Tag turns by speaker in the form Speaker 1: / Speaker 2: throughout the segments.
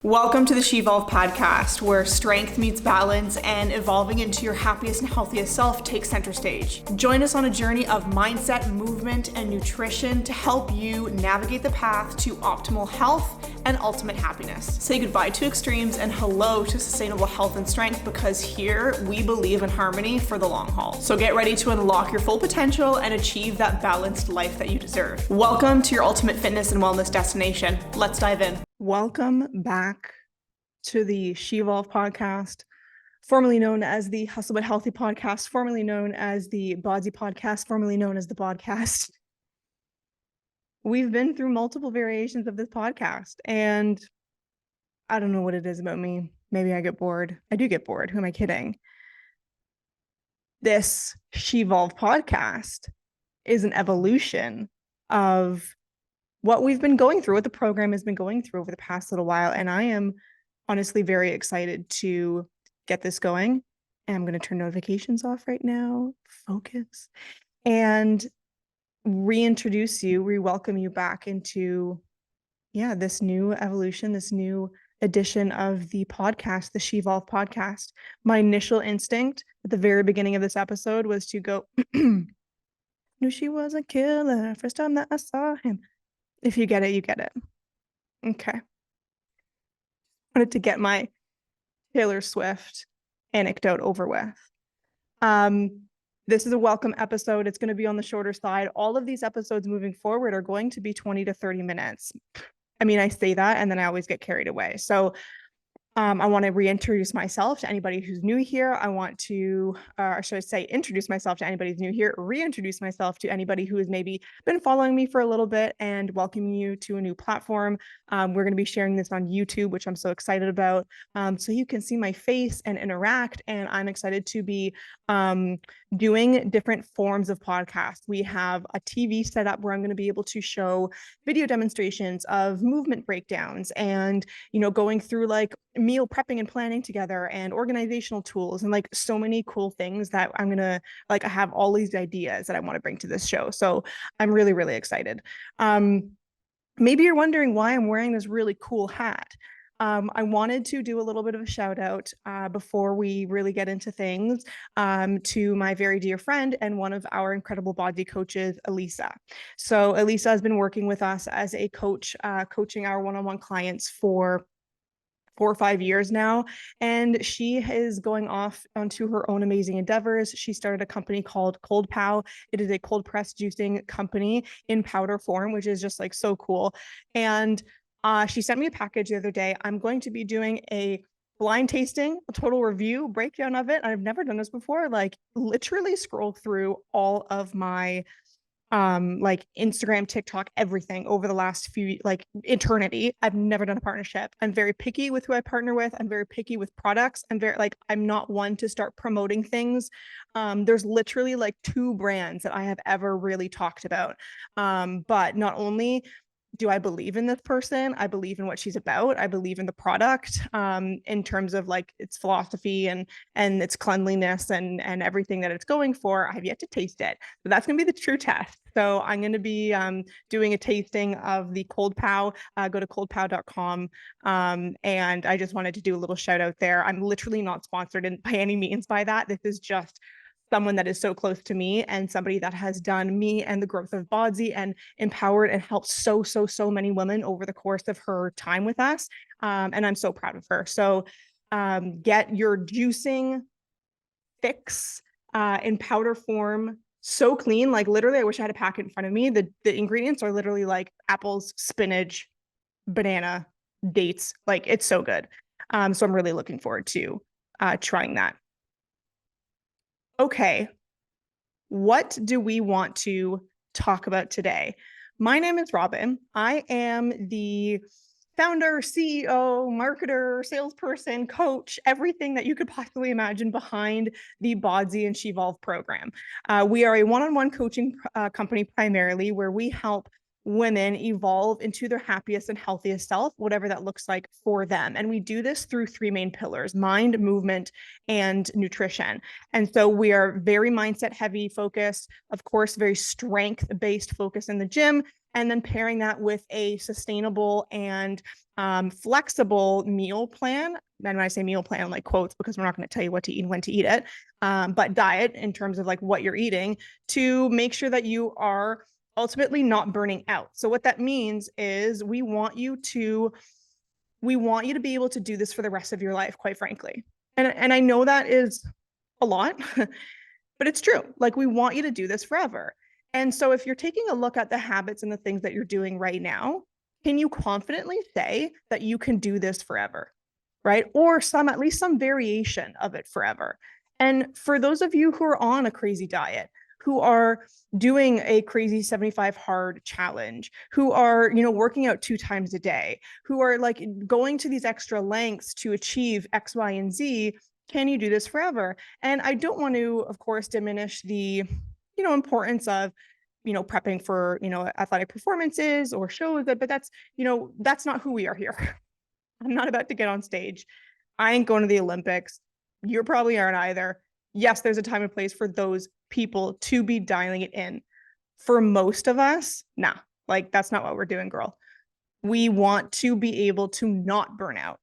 Speaker 1: Welcome to the SHEvolve podcast, where strength meets balance and evolving into your happiest and healthiest self takes center stage. Join us on a journey of mindset, movement, and nutrition to help you navigate the path to optimal health and ultimate happiness. Say goodbye to extremes and hello to sustainable health and strength, because here we believe in harmony for the long haul. So get ready to unlock your full potential and achieve that balanced life that you deserve. Welcome to your ultimate fitness and wellness destination. Let's dive in. Welcome back to the SHEvolve podcast, formerly known as the Hustle But Healthy podcast, formerly known as the Bodsy podcast, formerly known as the Bodcast. We've been through multiple variations of this podcast, and I don't know what it is about me. Maybe I get bored. I do get bored. Who am I kidding? This SHEvolve podcast is an evolution of what we've been going through, what the program has been going through over the past little while. And I am honestly very excited to get this going. And I'm going to turn notifications off right now, focus, and re-welcome you back into, this new evolution, this new edition of the podcast, the SHEvolve podcast. My initial instinct at the very beginning of this episode was to go, knew she was a killer first time that I saw him. If you get it, you get it. Okay. Wanted to get my Taylor Swift anecdote over with. This is a welcome episode. It's going to be on the shorter side. All of these episodes moving forward are going to be 20 to 30 minutes. I mean, I say that and then I always get carried away. So I want to reintroduce myself to anybody who's new here. I want to, or should I say, introduce myself to anybody who's new here, reintroduce myself to anybody who has maybe been following me for a little bit, and welcome you to a new platform. We're going to be sharing this on YouTube, which I'm so excited about. So you can see my face and interact, and I'm excited to be doing different forms of podcasts. We have a TV set up where I'm going to be able to show video demonstrations of movement breakdowns and, going through like meal prepping and planning together and organizational tools and like so many cool things that I'm gonna I have all these ideas that I want to bring to this show. So I'm really, really excited. Maybe you're wondering why I'm wearing this really cool hat. I wanted to do a little bit of a shout out before we really get into things to my very dear friend and one of our incredible body coaches, Elisa. So Elisa has been working with us as a coach, coaching our one-on-one clients for 4 or 5 years now, and she is going off onto her own amazing endeavors. She started a company called ColdPow. It is a cold press juicing company in powder form, which is just like so cool. And she sent me a package the other day. I'm going to be doing a blind tasting, a total review breakdown of it. I've never done this before. Like literally scroll through all of my Instagram, TikTok, everything over the last few, eternity. I've never done a partnership. I'm very picky with who I partner with. I'm very picky with products. I'm not one to start promoting things. There's literally 2 brands that I have ever really talked about. But not only do I believe in this person, I believe in what she's about. I believe in the product in terms of its philosophy and its cleanliness and everything that it's going for. I have yet to taste it. So that's going to be the true test. So I'm going to be doing a tasting of the ColdPow. Go to coldpow.com. And I just wanted to do a little shout out there. I'm literally not sponsored by any means by that. This is just someone that is so close to me and somebody that has done me and the growth of Bodsy and empowered and helped so many women over the course of her time with us. And I'm so proud of her. So get your juicing fix in powder form, so clean. Literally, I wish I had a packet in front of me. The ingredients are literally apples, spinach, banana, dates. It's so good. So I'm really looking forward to trying that. Okay, what do we want to talk about today? My name is Robin. I am the founder, CEO, marketer, salesperson, coach, everything that you could possibly imagine behind the Bodsy and SHEvolve program. We are a one-on-one coaching company primarily, where we help women evolve into their happiest and healthiest self, whatever that looks like for them. And we do this through 3 main pillars: mind, movement, and nutrition. And so we are very mindset heavy focused, of course, very strength based focus in the gym, and then pairing that with a sustainable and flexible meal plan. And when I say meal plan, like quotes, because we're not going to tell you what to eat and when to eat it, but diet in terms of like what you're eating to make sure that you are ultimately not burning out. So what that means is we want you to be able to do this for the rest of your life, quite frankly. And I know that is a lot, but it's true. Like we want you to do this forever. And so if you're taking a look at the habits and the things that you're doing right now, can you confidently say that you can do this forever? Right? Or at least some variation of it forever. And for those of you who are on a crazy diet, who are doing a crazy 75 hard challenge, who are, working out 2 times a day, who are like going to these extra lengths to achieve X, Y, and Z, can you do this forever? And I don't want to, of course, diminish the, importance of, prepping for, athletic performances or shows, but that's not who we are here. I'm not about to get on stage. I ain't going to the Olympics. You probably aren't either. Yes, there's a time and place for those people to be dialing it in. For most of us, nah, like that's not what we're doing, girl. We want to be able to not burn out.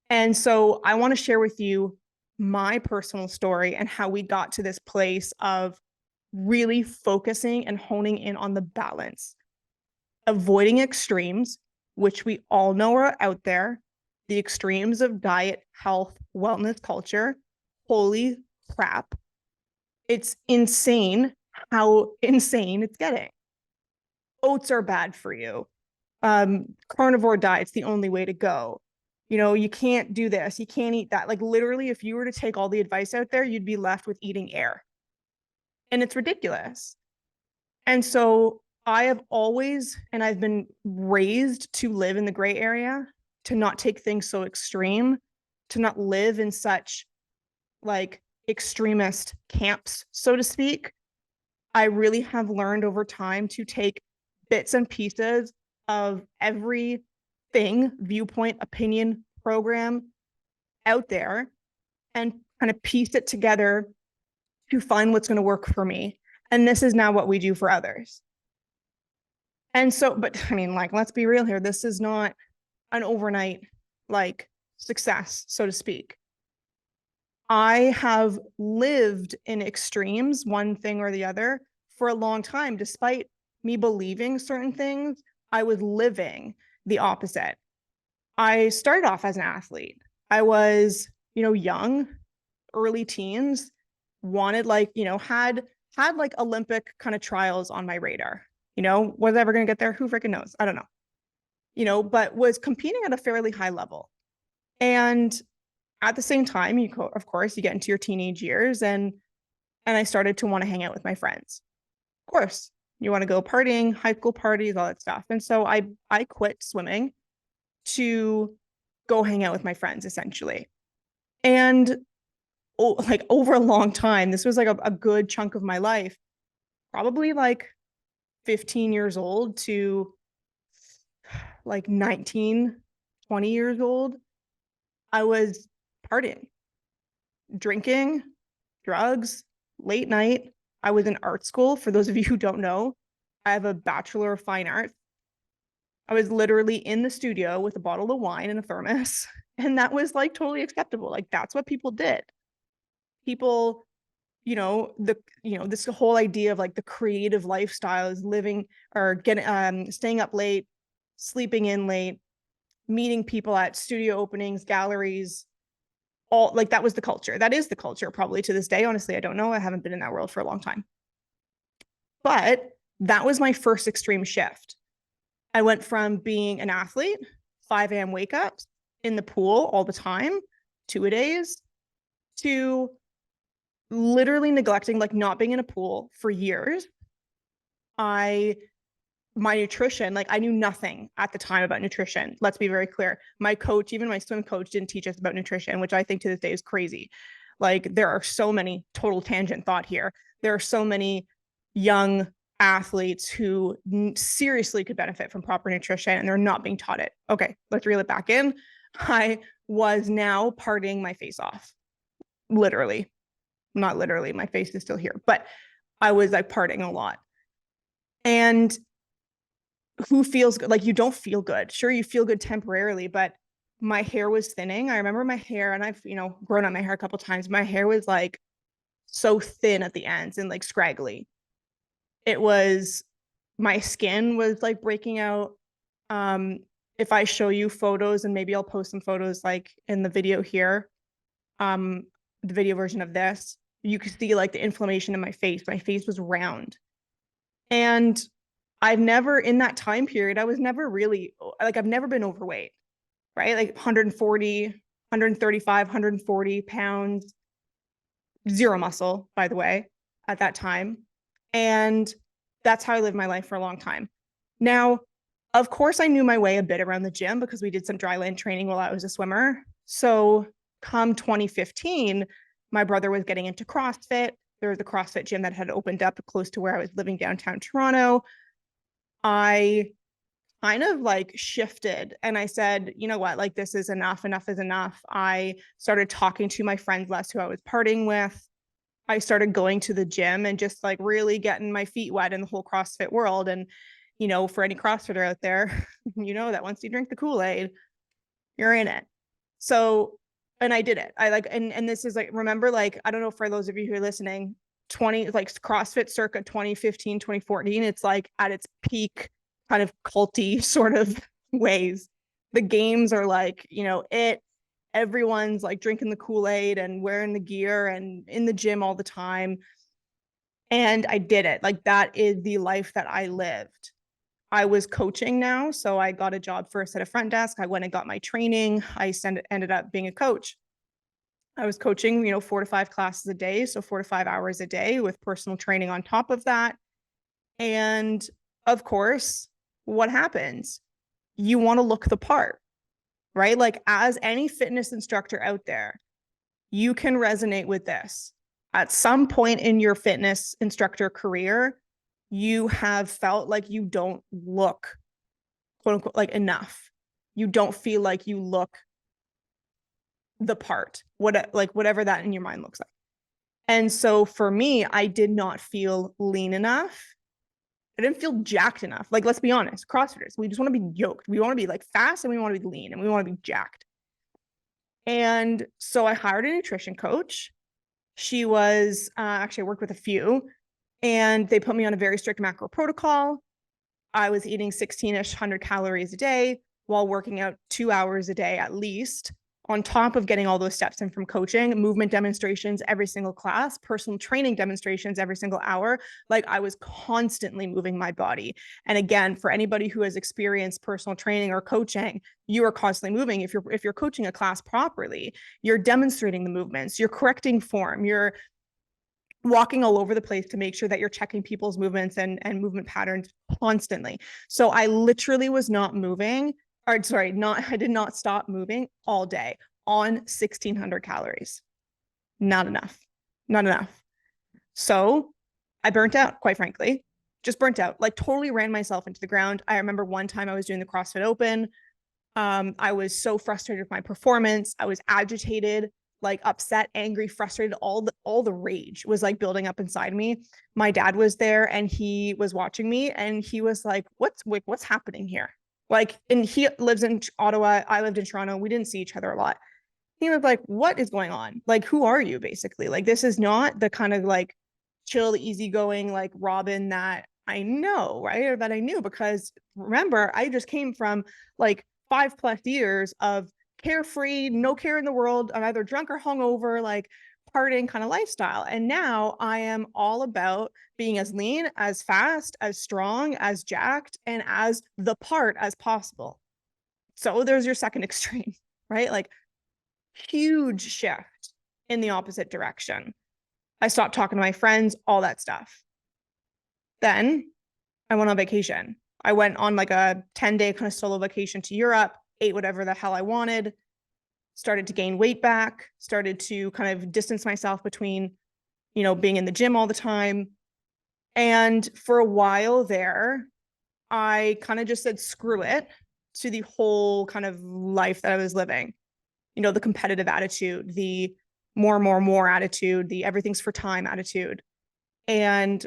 Speaker 1: And so I want to share with you my personal story and how we got to this place of really focusing and honing in on the balance, avoiding extremes, which we all know are out there, the extremes of diet, health, wellness culture. Holy crap. It's insane how insane it's getting. Oats are bad for you. Carnivore diet's the only way to go. You can't do this. You can't eat that. Like literally, if you were to take all the advice out there, you'd be left with eating air. And it's ridiculous. And so I've been raised to live in the gray area, to not take things so extreme, to not live in such like extremist camps, so to speak. I really have learned over time to take bits and pieces of everything, viewpoint, opinion, program out there and kind of piece it together to find what's going to work for me. And this is now what we do for others. And so, but I mean, like, let's be real here. This is not an overnight, like, success, so to speak. I have lived in extremes, one thing or the other, for a long time. Despite me believing certain things, I was living the opposite. I started off as an athlete. I was, young, early teens, wanted had like Olympic kind of trials on my radar. Was I ever going to get there? Who freaking knows? I don't know. But was competing at a fairly high level. And at the same time, of course, you get into your teenage years and I started to want to hang out with my friends. Of course, you want to go partying, high school parties, all that stuff. And so I quit swimming to go hang out with my friends, essentially. And like over a long time, this was like a good chunk of my life, probably like 15 years old to like 19, 20 years old. I was partying, drinking, drugs, late night. I was in art school. For those of you who don't know, I have a Bachelor of Fine Arts. I was literally in the studio with a bottle of wine and a thermos, and that was like totally acceptable. Like that's what people did. People, this whole idea of like the creative lifestyle is living or getting staying up late, sleeping in late, meeting people at studio openings, galleries, all like that was the culture. That is the culture probably to this day. Honestly, I don't know. I haven't been in that world for a long time. But that was my first extreme shift. I went from being an athlete, 5 a.m. wake ups in the pool all the time, 2-a-days, to literally neglecting, like not being in a pool for years. My nutrition, like I knew nothing at the time about nutrition. Let's be very clear. My coach, even my swim coach, didn't teach us about nutrition, which I think to this day is crazy. Like there are so many, total tangent thought here. There are so many young athletes who seriously could benefit from proper nutrition and they're not being taught it. Okay, let's reel it back in. I was now partying my face off. Literally. Not literally, my face is still here, but I was like partying a lot. And who feels good? Like, you don't feel good. Sure, you feel good temporarily, but my hair was thinning. I remember my hair, and I've, grown out my hair a couple times. My hair was like so thin at the ends and like scraggly. It was, my skin was like breaking out. Um, if I show you photos, and maybe I'll post some photos like in the video here, the video version of this, you could see like the inflammation in my face. My face was round. And I've never, in that time period, I was never really like, I've never been overweight, right? Like 140, 135, 140 pounds, zero muscle, by the way, at that time. And that's how I lived my life for a long time. Now, of course, I knew my way a bit around the gym because we did some dry land training while I was a swimmer. So come 2015, my brother was getting into CrossFit. There was a CrossFit gym that had opened up close to where I was living downtown Toronto. I kind of like shifted and I said, you know what, like this is enough, enough is enough. I started talking to my friends less who I was partying with. I started going to the gym and just like really getting my feet wet in the whole CrossFit world. And, for any CrossFitter out there, you know that once you drink the Kool-Aid, you're in it. So, and I did it. I like, and this is like, remember, like, I don't know, for those of you who are listening, like CrossFit circa 2015, 2014, it's like at its peak kind of culty sort of ways. The games are like, everyone's like drinking the Kool-Aid and wearing the gear and in the gym all the time. And I did it. Like, that is the life that I lived. I was coaching now. So I got a job first at a front desk. I went and got my training. I ended up being a coach. I was coaching, 4 to 5 classes a day. So 4 to 5 hours a day with personal training on top of that. And of course, what happens? You want to look the part, right? Like, as any fitness instructor out there, you can resonate with this. At some point in your fitness instructor career, you have felt like you don't look, quote unquote, like enough. You don't feel like you look the part, whatever that in your mind looks like. And so for me, I did not feel lean enough. I didn't feel jacked enough. Like, let's be honest, CrossFitters, we just want to be yoked. We want to be like fast and we want to be lean and we want to be jacked. And so I hired a nutrition coach. She was actually, I worked with a few, and they put me on a very strict macro protocol. I was eating 16-ish 100 calories a day while working out 2 hours a day at least, on top of getting all those steps in from coaching, movement demonstrations every single class, personal training demonstrations every single hour. Like, I was constantly moving my body. And again, for anybody who has experienced personal training or coaching, you are constantly moving. If you're coaching a class properly, you're demonstrating the movements, you're correcting form, you're walking all over the place to make sure that you're checking people's movements and movement patterns constantly. So I literally was not moving, or sorry, I did not stop moving all day on 1600 calories. Not enough. Not enough. So I burnt out, quite frankly, just burnt out, like totally ran myself into the ground. I remember one time I was doing the CrossFit Open. I was so frustrated with my performance. I was agitated, like upset, angry, frustrated. All the rage was like building up inside me. My dad was there and he was watching me and he was like, what's happening here? Like, and he lives in Ottawa. I lived in Toronto. We didn't see each other a lot. He was like, what is going on? Like, who are you, basically? Like, this is not the kind of like chill, easygoing, like Robin that I know, right? Or that I knew, because remember, I just came from like 5+ years of carefree, no care in the world. I'm either drunk or hungover, like partying kind of lifestyle. And now I am all about being as lean, as fast, as strong, as jacked, and as the part as possible. So there's your second extreme, right? Like, huge shift in the opposite direction. I stopped talking to my friends, all that stuff. Then I went on vacation. I went on like a 10-day kind of solo vacation to Europe, ate whatever the hell I wanted, started to gain weight back, started to kind of distance myself between, being in the gym all the time. And for a while there, I kind of just said, screw it to the whole kind of life that I was living. The competitive attitude, the more attitude, the everything's for time attitude. And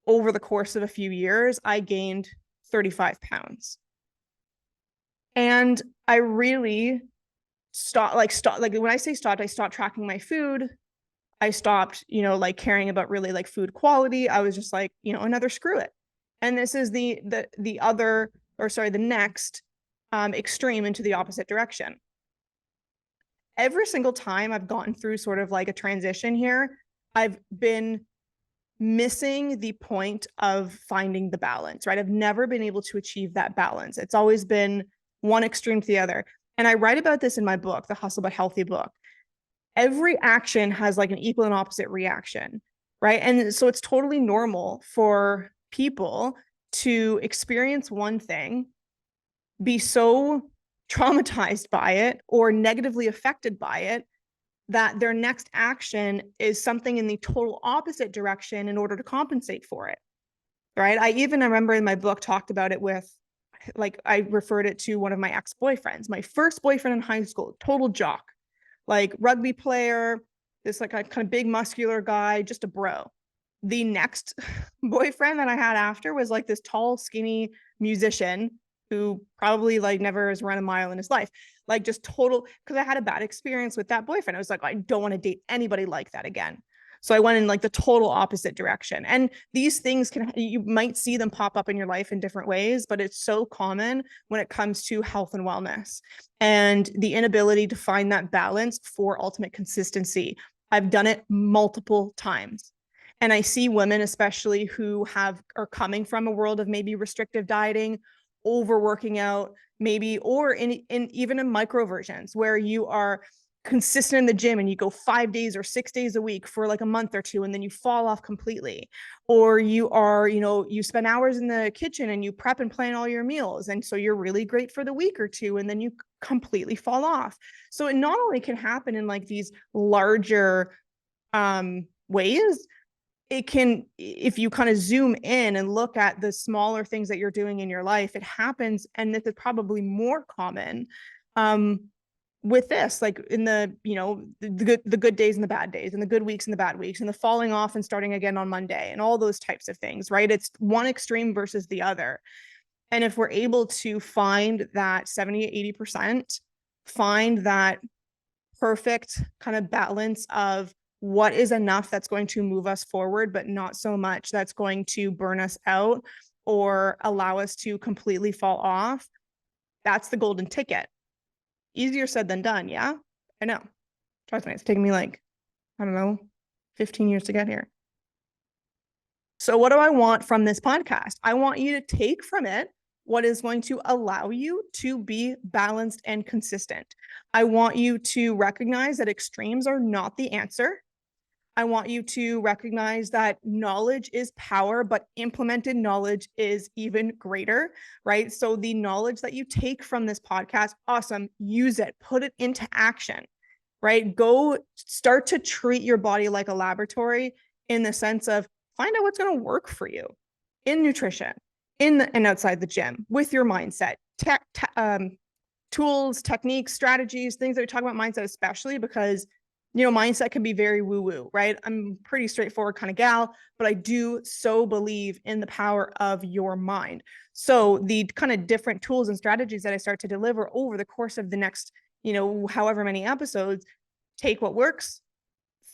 Speaker 1: over the course of a few years, I gained 35 pounds. And I really stopped, like when I say stopped, I stopped tracking my food. I stopped, like caring about really like food quality. I was just like, another screw it. And this is the next extreme into the opposite direction. Every single time I've gotten through sort of like a transition here, I've been missing the point of finding the balance, right? I've never been able to achieve that balance. It's always been one extreme to the other. And I write about this in my book, the Hustle But Healthy book. Every action has like an equal and opposite reaction, right? And so it's totally normal for people to experience one thing, be so traumatized by it or negatively affected by it that their next action is something in the total opposite direction in order to compensate for it, right? I remember in my book talked about it with, like, I referred it to one of my ex-boyfriends, my first boyfriend in high school, total jock, like rugby player, this like a kind of big muscular guy, just a bro. The next boyfriend that I had after was like this tall, skinny musician who probably like never has run a mile in his life. Like just total, because I had a bad experience with that boyfriend. I was like, I don't want to date anybody like that again. So I went in like the total opposite direction. And these things you might see them pop up in your life in different ways, but it's so common when it comes to health and wellness and the inability to find that balance for ultimate consistency. I've done it multiple times. And I see women, especially who are coming from a world of maybe restrictive dieting, overworking out, maybe, or in even in micro versions where you are consistent in the gym and you go 5 days or 6 days a week for like a month or two, and then you fall off completely. Or you are, you spend hours in the kitchen and you prep and plan all your meals. And so you're really great for the week or two, and then you completely fall off. So it not only can happen in like these larger ways, it can, if you kind of zoom in and look at the smaller things that you're doing in your life, it happens. And this is probably more common with this, like in the, the good days and the bad days, and the good weeks and the bad weeks, and the falling off and starting again on Monday, and all those types of things, right? It's one extreme versus the other. And if we're able to find that 70, 80%, find that perfect kind of balance of what is enough that's going to move us forward, but not so much that's going to burn us out or allow us to completely fall off, that's the golden ticket. Easier said than done, yeah? I know. Trust me, it's taken me like, I don't know, 15 years to get here. So what do I want from this podcast? I want you to take from it what is going to allow you to be balanced and consistent. I want you to recognize that extremes are not the answer. I want you to recognize that knowledge is power, but implemented knowledge is even greater, right? So the knowledge that you take from this podcast, awesome, use it, put it into action, right? Go start to treat your body like a laboratory in the sense of find out what's going to work for you in nutrition, and outside the gym, with your mindset, tools, techniques, strategies, things that we talk about mindset, especially because mindset can be very woo-woo, right? I'm a pretty straightforward kind of gal, but I do so believe in the power of your mind. So the kind of different tools and strategies that I start to deliver over the course of the next, however many episodes, take what works,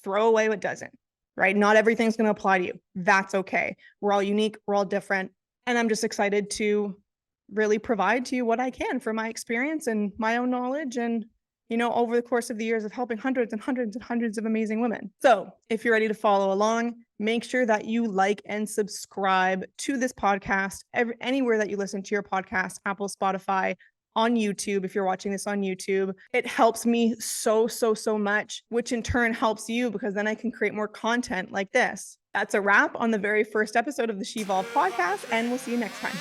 Speaker 1: throw away what doesn't, right? Not everything's going to apply to you. That's okay. We're all unique. We're all different. And I'm just excited to really provide to you what I can from my experience and my own knowledge, and over the course of the years of helping hundreds and hundreds and hundreds of amazing women. So if you're ready to follow along, make sure that you like and subscribe to this podcast anywhere that you listen to your podcast, Apple, Spotify, on YouTube. If you're watching this on YouTube, it helps me so much, which in turn helps you, because then I can create more content like this. That's a wrap on the very first episode of the SHEvolve podcast, and we'll see you next time.